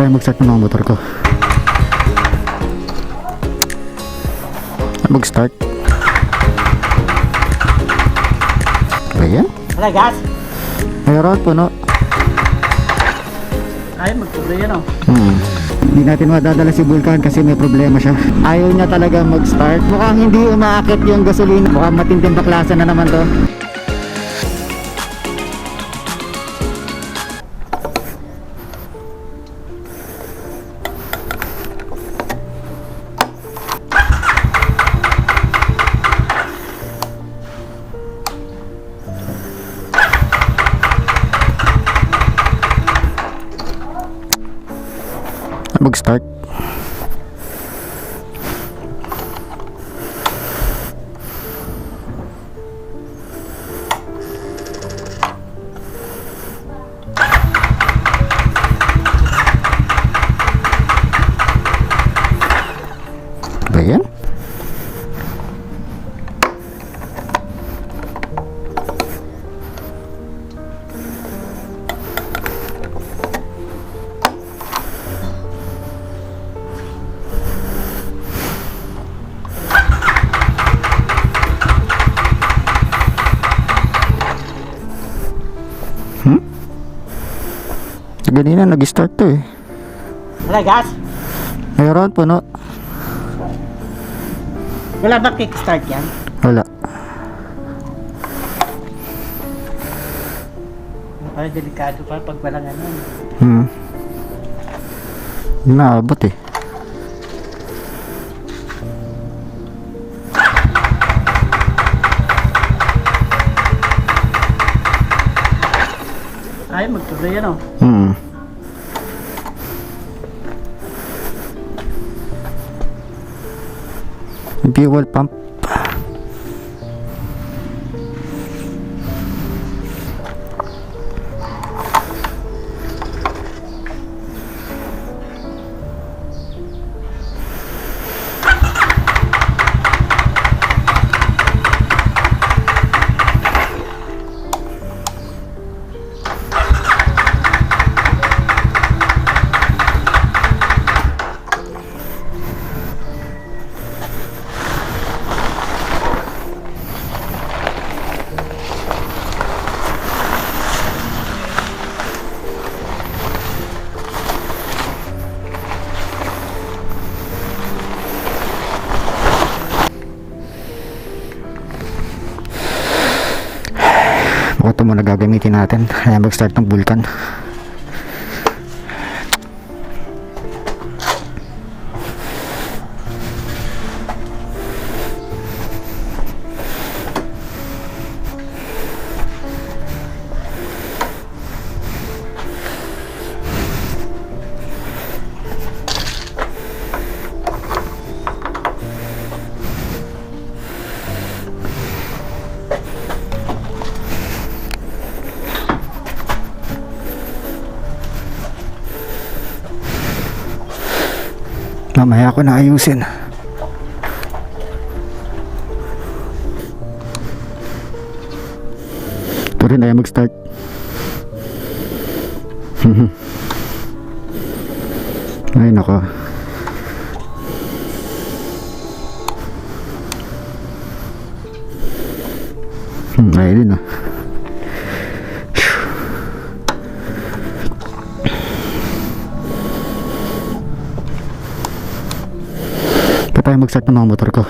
tayo mag-start ng mga motor ko. Mag-start. Ayan. Wala gas? Mayroon po, no? Ay, magtuloy yan, oh. Hindi natin madadala si Vulcan kasi may problema siya. Ayaw niya talaga mag-start. Mukhang hindi umaakit yung gasolina. Mukhang matinding baklasan na naman to. Mag-start. Ba yan? Ganina nag-start to eh. Wala gas? Mayroon po, no? Wala ba kickstart yan? Wala. Ay, delikado pa pag walang ano. Naabot eh. Ay, magtuloy yan, oh. Fuel pump. Ito muna gagamitin natin. Ayan, mag-start ng Vulcan. Mamaya ako na ayusin. Ito rin ay mag-start. Ay nako. Ay din ah. Tayo mag-start ng mga motor ko.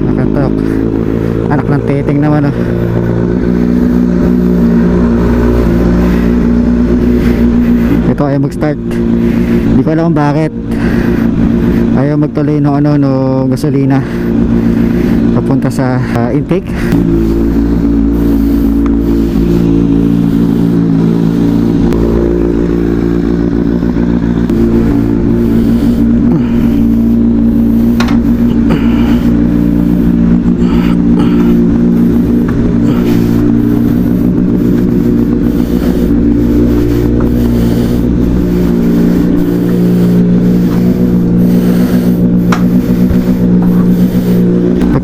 Nakatok. Anak ng titing naman oh. Ito ayaw mag-start. Hindi ko alam kung bakit. Ayaw magtuloy no gasolina papunta sa intake.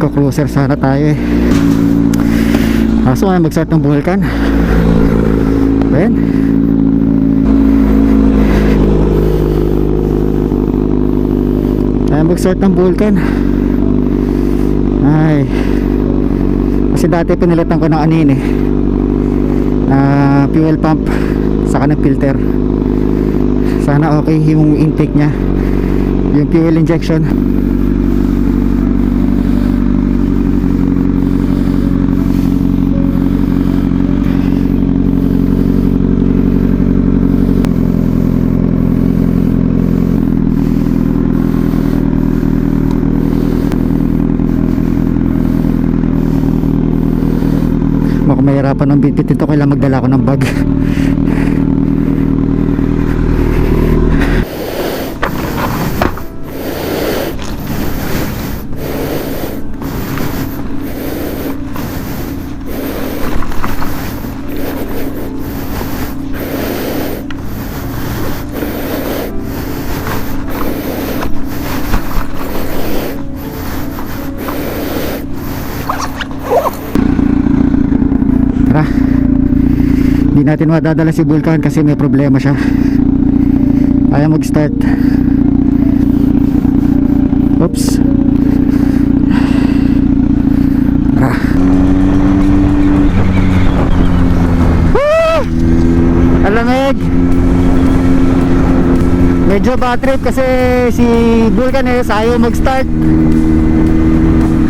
Cruiser sana tayo eh. Kaso nga mag-start ng Vulcan. Ben? Ay mag-start ng Vulcan. Ay. Kasi dati pinalitan ko ng anin eh. Fuel pump saka ng filter. Sana okay yung intake nya, yung fuel injection. Mukhang mahirapan ng bitbit ito, kailangan magdala ko ng bag. Tara, hindi natin madadala si Vulcan kasi may problema siya. Ayaw mag-start. Oops. Tara. Woo! Alamig. Medyo bad trip kasi si Vulcan ayaw mag-start.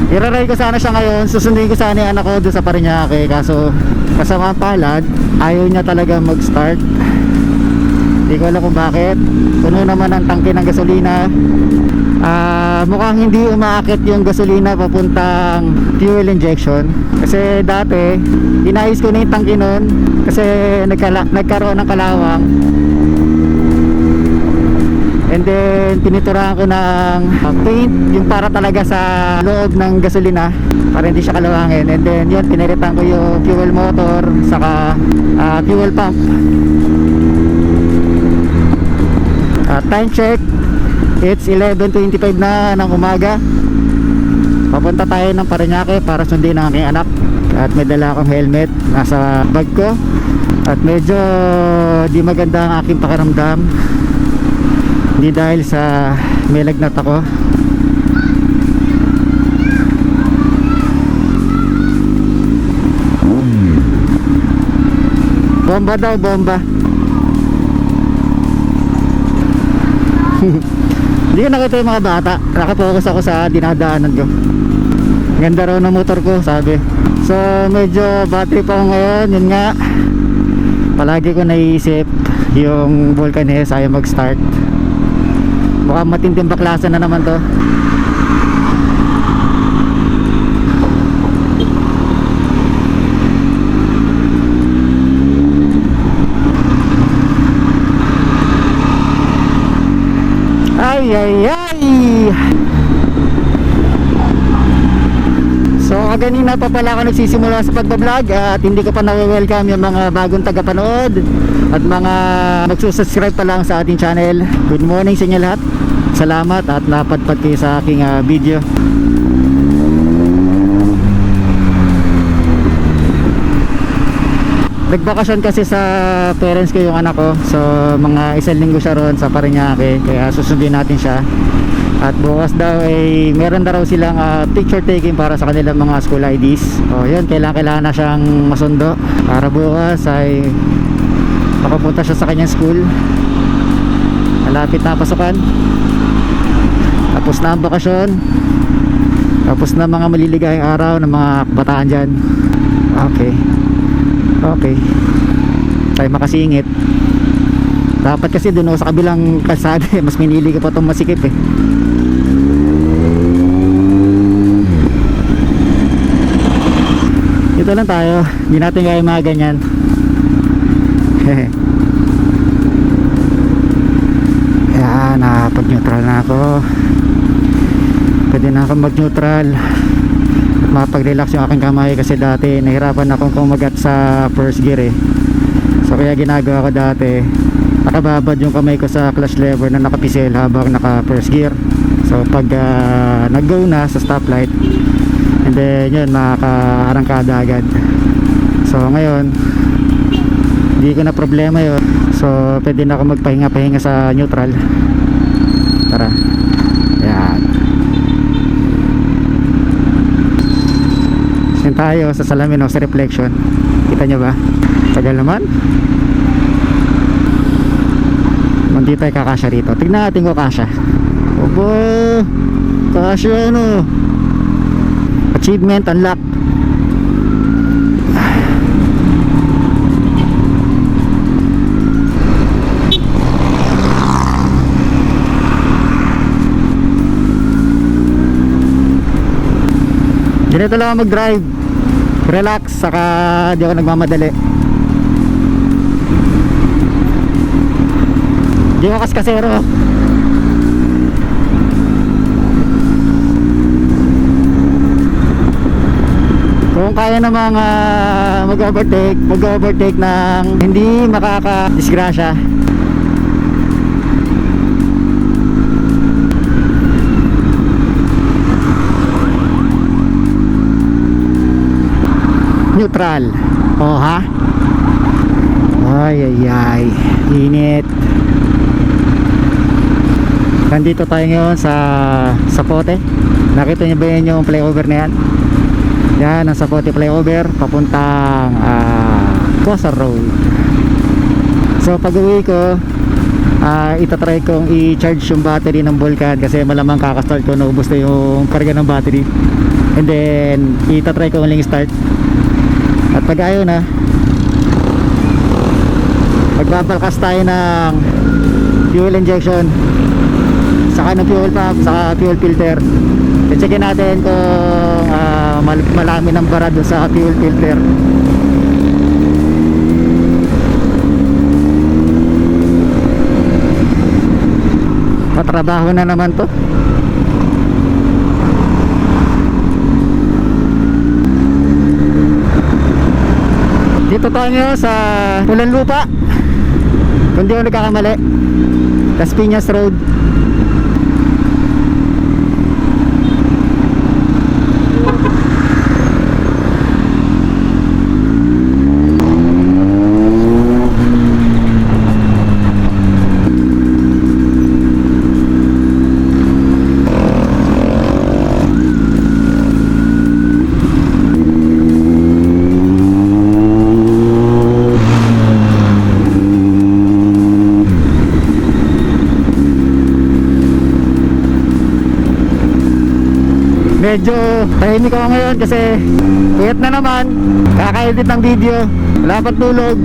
Iraray ko sana siya ngayon, susundin ko sana yung anak ko doon sa Parañaque, kaso kasama ang palad, ayaw niya talaga mag-start. Hindi ko alam kung bakit. Puno naman ang tangke ng gasolina. Mukhang hindi umaakit yung gasolina papuntang fuel injection. Kasi dati, inayos ko na yung tangke nun kasi nagkaroon ng kalawang. And then tiniturahan ko ng paint, yung para talaga sa loob ng gasolina para hindi siya kalawangin. And then yun, piniritan ko yung fuel motor saka fuel pump. Time check, it's 11:25 na ng umaga. Papunta tayo ng Parañaque para sundin ang aking anak. At may dala akong helmet nasa bag ko. At medyo di maganda ang aking pakiramdam. Hindi dahil sa may lagnat ako. Bomba daw, bomba. Hindi ko nakita yung mga bata. Nakapokus ako sa dinadaanan ko. Ganda raw ng motor ko, sabi. So medyo battery pa ako ngayon. Yun nga, palagi ko naiisip yung Vulcan ayaw mag-start. Mukhang matinding baklasan na naman to. Ay ay ay. So kanina pa pala ako nagsisimula sa pagbablog at hindi ko pa na-welcome yung mga bagong tagapanood at mga magsusubscribe pa lang sa ating channel. Good morning sa inyo lahat. Salamat at napadpad kayo sa aking video. Nagbakasyon kasi sa parents ko yung anak ko. So mga isang linggo siya ron sa Parañaque, kaya susundin natin siya. At bukas daw ay meron na raw silang picture taking para sa kanilang mga school IDs. O yun, kailangan na siyang masundo para bukas ay makapunta siya sa kanyang school. Malapit na pasukan. Tapos na ang bakasyon. Tapos na mga maliligayang araw ng mga kabataan dyan. Okay. Okay. Tayo makasingit. Dapat kasi dun ako sa kabilang kalsada mas minili ko pa itong masikip eh. Ito lang tayo. Hindi natin kaya mga ganyan. Yan, nakapag-neutral na ako. Pwede na akong mag-neutral. Mapag-relax yung aking kamay kasi dati nahirapan akong kumagat sa first gear eh. So kaya ginagawa ko dati, nakababad yung kamay ko sa clutch lever na nakapisil habang naka first gear. So pag nag-go na sa stoplight, and then yun, makakaarangkada agad. So ngayon hindi ko na problema yun. So pwede na ako magpahinga-pahinga sa neutral. Tara. Yan. Yan tayo sa salamin o sa reflection. Kita nyo ba? Tagal naman. Hindi tayo kakasya rito. Tignan natin ko kasya. Obo, kasya ano. Achievement unlock. Ganito lang ako mag-drive. Relax, saka di ako nagmamadali. Di ako kaskasero. Kung kaya namang mag-overtake ng hindi makaka-disgrasya. Neutral. Oh ha? Ay ay ay. Init. Nandito tayo ngayon sa Sapote. Nakita niyo ba yun yung flyover na yan? Yan ang Sapote flyover papuntang Coastal Road. So pag uwi ko itatry kong i-charge yung battery ng Vulcan kasi malamang kakastart ko, naubos na yung karga ng battery. And then itatry ko uling start. At pag ayaw na, magpapalkas tayo ng fuel injection, saka ng fuel pump, saka fuel filter. I-checkin natin kung malami ng bara dun sa fuel filter. Patrabaho na naman to. Dito tayo ngayon sa Pulan Lupa, kung di ako nagkakamali, Las Piñas Road. Medyo tahimik ako ngayon kasi puyat na naman, kaka-edit ng video, wala pang tulog.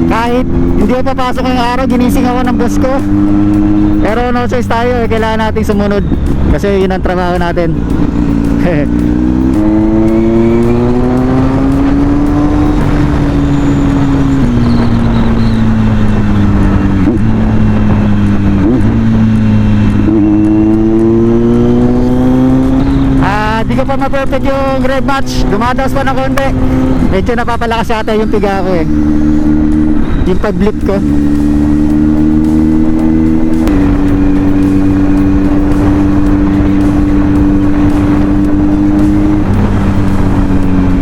Kahit hindi ako papasok ngayong araw, ginising ako ng boss ko. Pero no choice tayo, kailangan nating sumunod kasi yun ang trabaho natin. Hindi ko pa ma-perfect yung rev match, dumadaos pa ng konti. Medyo napapalakas yata yung piga ko eh, yung pag-blip ko.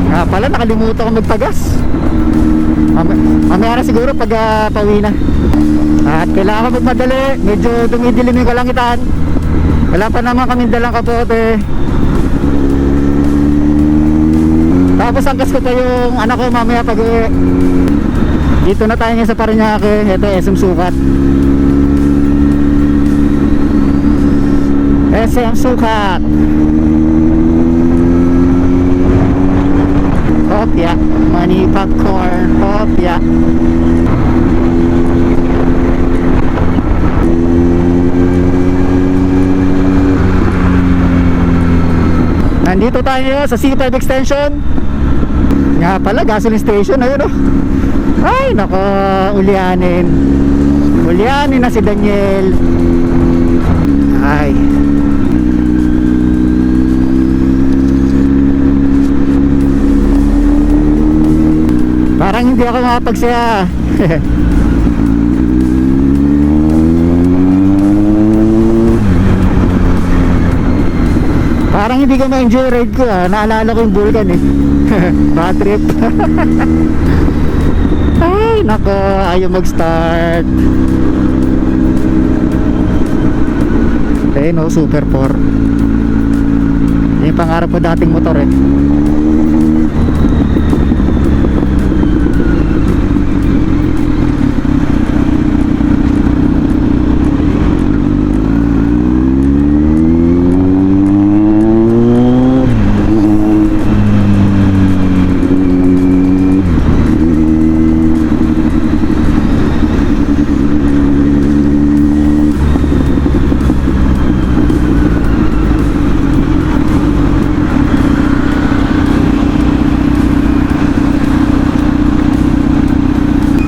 Nga pala, nakalimutan ko magpagas. Mamaya na siguro pag pauwi na. At kailangan ko magmadali, medyo dumidilim yung kalangitan. Wala pa naman kaming dalang kapote. Tapos angkas ko pa yung anak ko mamaya pag uwi. Dito na tayo ngayon sa Parañaque. Ito SM Sukat. SM Sukat. Hopya. Money popcorn. Hopya. Nandito tayo sa C5 extension. Nga pala, gasoline station. Ayun o. Ay nako, ulyanin na si Daniel. Ay, parang hindi ako makapagsaya. Parang hindi ko ma-enjoy ride ko. Naalala ko yung Vulcan eh. Bad trip. Ay nako, ayaw mag-start. No, Super 4. Yung pangarap ko dating motor eh.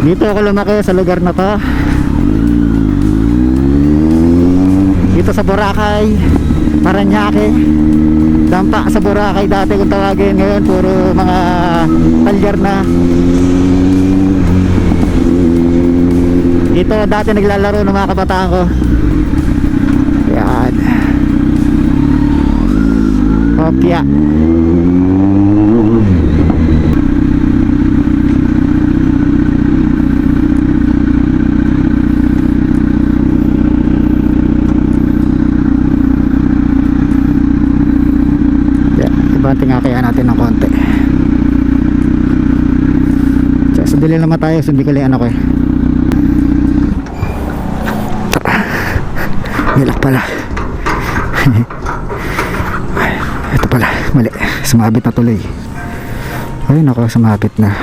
Dito ako lumaki sa lugar na to. Dito sa Boracay, Paranaque. Dampa sa Boracay dati kung tawagin, ngayon puro mga talyar na. Dito dati naglalaro ng mga kabataan ko. Yan. Kopya. Tingakaya natin ng konti. Sandali naman tayo, hindi ko lang ako eh. Nilak pala. Ito pala, mali. Sumabit na tuloy. Ayun ako, sumabit na.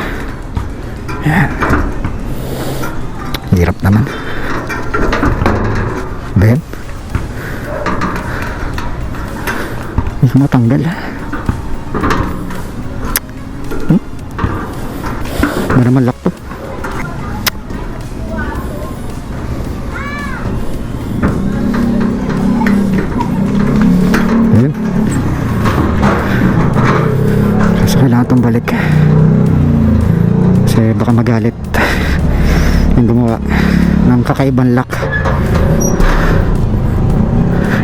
Yan. Hirap naman. Ben? Hindi ko matanggal. Ba naman lock to? Ayun. Kasi kailangan itong balik. Kasi baka magalit yung gumawa ng kakaibang lock.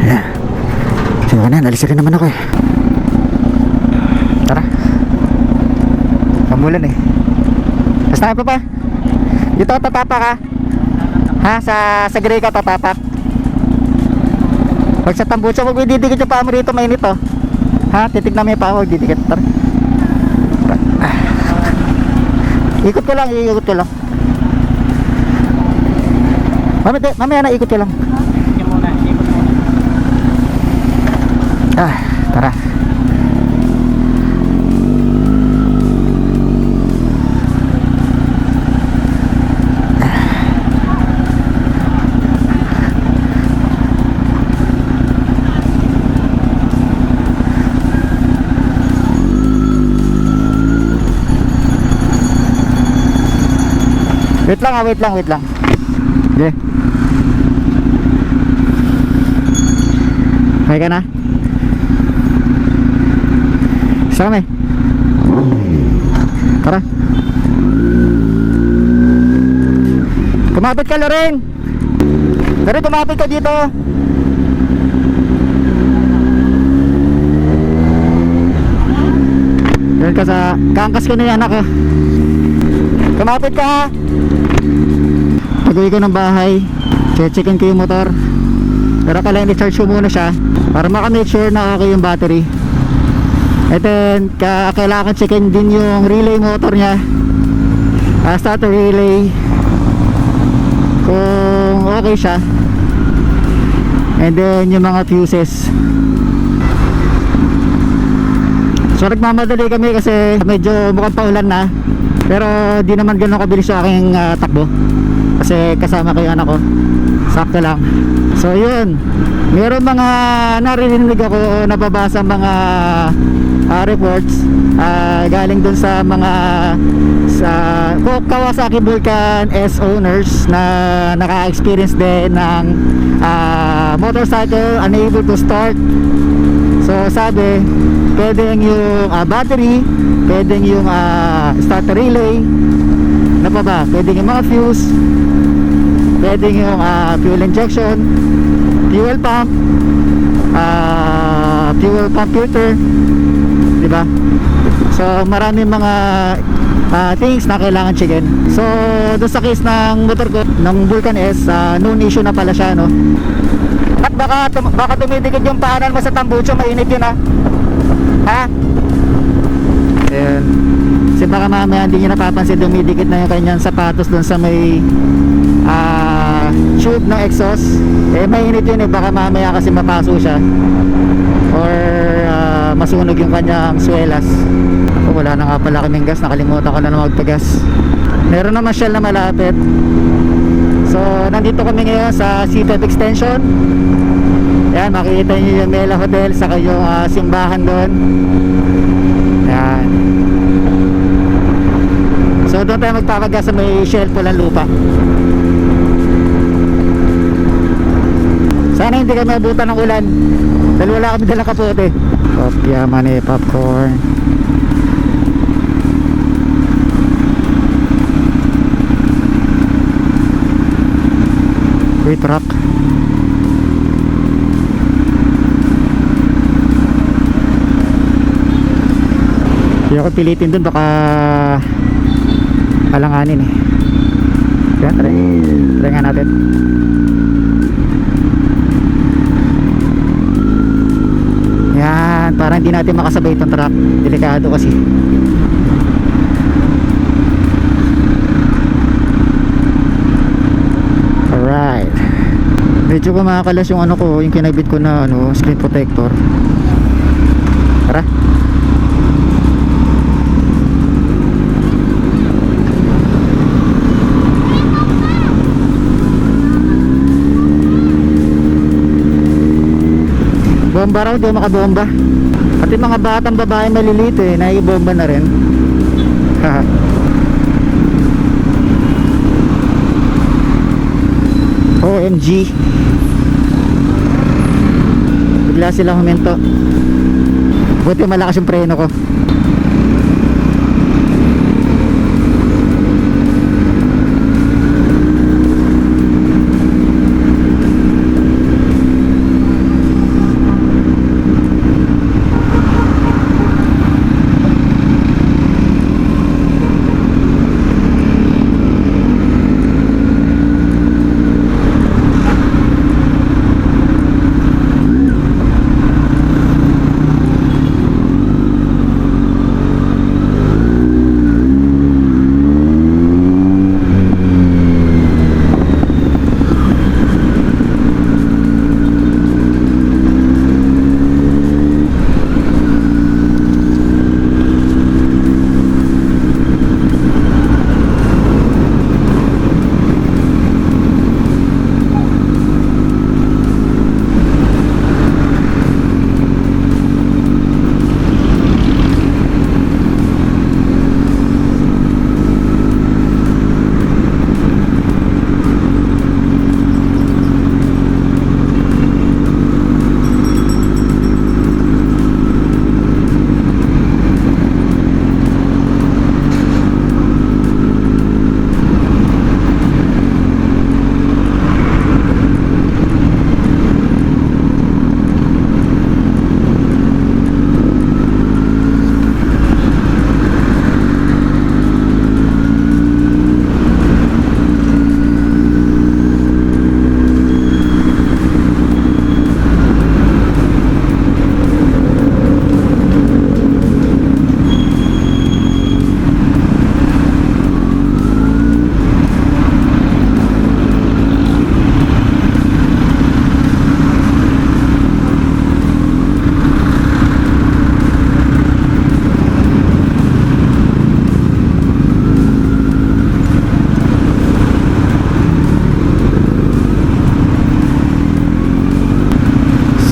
Ayan. Sige na, nalis rin naman ako eh. Tara. Kamulan eh. Basta pa pa. Dito tatapak ka. Ha? Sa gray ka tatapak. Pag sa tambucha, huwag didikit yung paa mo rito, mainit oh. Ha? Titignan mo yung paa mo, huwag didikit. Tara. Ikot ko lang, ikot ko lang. Mamaya na, ikot ko lang. Ikot muna. Tara. Wait lang. Okay. Okay ka na? Isa kami. Tara. Kumapit ka, Loreng. Loreng, kumapit ka dito. Yan ka sa kaangkas ko na yung anak ko. Kumapit ka ha. Pag-uwi ko ng bahay, checkin ko yung motor. Pero kailangan i-charge ko muna siya para maka-make sure na okay yung battery. And then kailangan checkin din yung relay motor niya, starter relay, kung okay siya. And then yung mga fuses. So nagmamadali kami kasi medyo mukhang paulan na. Pero di naman gano'n kabilis yung aking takbo kasi kasama ko yung anak ko. Sakto lang. So yun, meron mga narinig ako, nababasa mga reports galing dun sa mga Kawasaki Vulcan S owners na naka-experience din ng motorcycle unable to start. So sabi, pwedeng yung battery, pwedeng yung starter relay, ano pa ba, pwedeng yung mga fuse, pwedeng yung fuel injection, fuel pump filter, di ba? So maraming mga things na kailangan checkin. So doon sa case ng motor ko ng Vulcan S, known issue na pala siya, no? At baka tumidikit yung paanan mo sa tambucho, mainit yun, ha? Ayan. Kasi baka mamaya hindi nyo napapansin, dumidikit na yung kanyang sapatos doon sa may tube ng exhaust. Mainit yun, baka mamaya kasi mapaso siya or masunog yung kanyang swelas. Wala na nga pala kaming gas, nakalimutan ko na magpagas. Meron naman Shell na malapit. So nandito kami ngayon sa C5 extension. Ayan, makikita nyo yung Mela Hotel sa kayong simbahan doon. Ayan. So doon tayo magpapagas sa may Shell Pulang Lupa. Sana hindi kami abutan ng ulan dahil wala kami dalang kapote. Kopya, mani, popcorn. Wait, truck. Hindi ako pilitin dun, baka alanganin eh. Kaya try nga natin. Yan, para hindi natin makasabay itong truck. Delikado kasi. Alright. Medyo kumakalas yung ano ko, yung kinabit ko na screen protector. Tara. Bomba raw, di makabomba. Pati mga batang babae maliliit naibomba na rin. OMG. Bigla silang huminto. Buti malakas yung preno ko.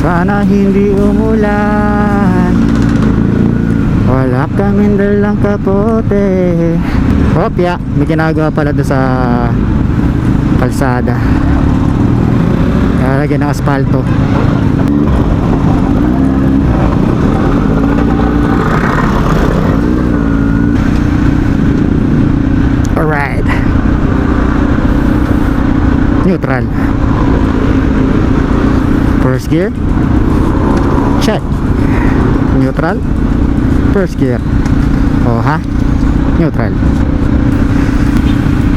Sana hindi umulan, wala kaming dalang kapote. Hopya, may ginagawa pala doon sa kalsada. Lalagyan ng asfalto. Alright. Neutral. First gear. Check. Neutral. First gear. Oh ha? Neutral.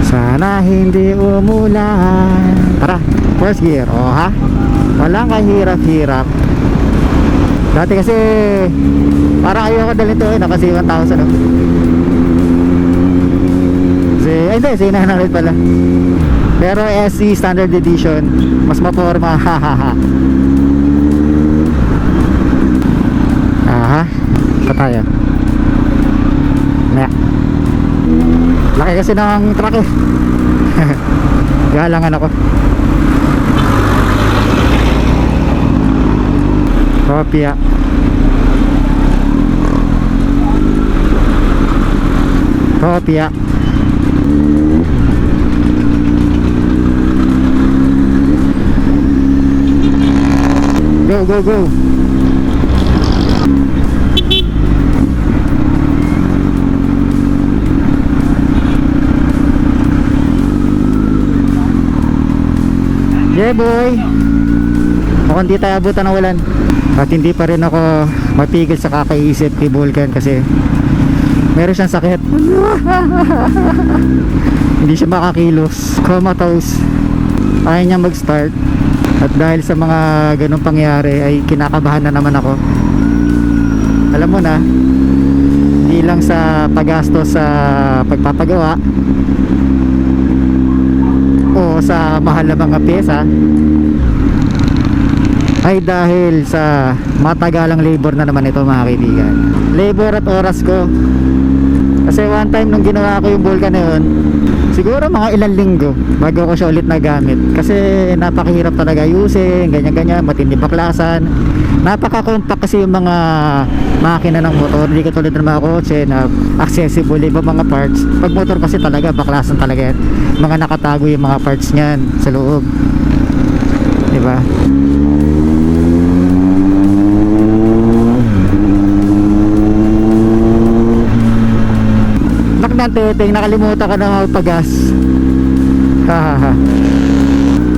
Sana hindi umulan. Tara, first gear. Oh ha? Walang kahirap-hirap. Dati kasi parang ayoko dalhin ito nakasi 1,000 oh. Ay hindi, si 900 pala. Pero SC Standard Edition mas maporma. Aha, ito tayo. Laki kasi ng truck eh. Galangan ako. Kopya. Kopya. Go, go, go. Yeah boy. Mukhang di tayo abutan ng ulan. At hindi pa rin ako mapigil sa kakaisip kay Vulcan kasi meron siyang sakit. Hindi siya makakilos, comatose. Ayaw niya mag-start. At dahil sa mga ganong pangyari ay kinakabahan na naman ako. Alam mo na, hindi lang sa paggastos sa pagpapagawa o sa mahal na mga pyesa, ay dahil sa matagalang labor na naman ito mga kaibigan. Labor at oras ko. Kasi one time nung ginawa ko yung Vulcan na yun, siguro mga ilang linggo bago ko siya ulit nagamit. Kasi napakahirap talaga ayusin, ganyan-ganyan, matindi baklasan. Napaka-compact kasi yung mga makina ng motor. Hindi katulad ng mga kotse na accessible iba mga parts. Pag motor kasi talaga, baklasan talaga yan. Mga nakatago yung mga parts niyan sa loob. Diba? Teteng, nakalimutan ka na magpagas. Hahaha.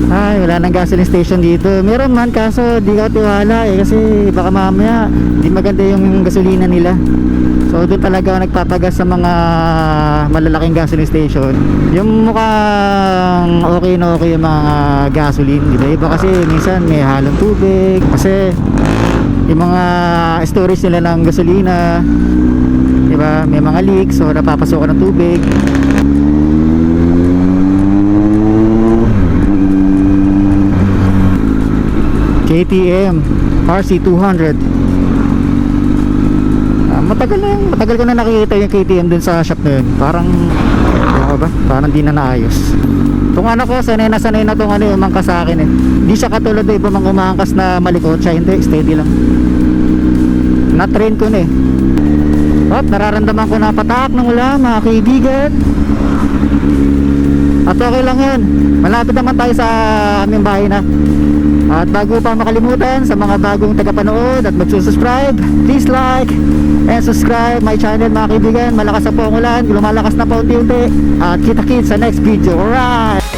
Ay, wala nang gasoline station dito. Meron man kaso di ka tiwala eh, kasi baka mamaya di maganda yung gasolina nila. So doon talaga ako nagpapagas sa mga malalaking gasoline station. Yung mukhang okay na okay yung mga gasoline, di ba? Iba kasi minsan may halong tubig kasi yung mga storage nila ng gasolina, diba? May mga leaks, so napapasokan ng tubig. KTM RC200. Matagal ko na nakikita yung KTM dun sa shop na yun. Parang ano ba? Parang di na naayos. Itong anak ko, sanay na itong ano, umangkas sa akin eh. Hindi siya katulad ng iba mga umangkas na malikot siya. Hindi, steady lang. Na-train ko na eh. At nararamdaman ko na patak ng ulan mga kaibigan. At okay lang yun. Malapit naman tayo sa aming bahay na. At bago pa makalimutan sa mga bagong tagapanood at magsusubscribe, please like and subscribe my channel mga kaibigan. Malakas na po ang ulan, lumalakas na pa unti-unti. At kita-kits sa next video. Alright!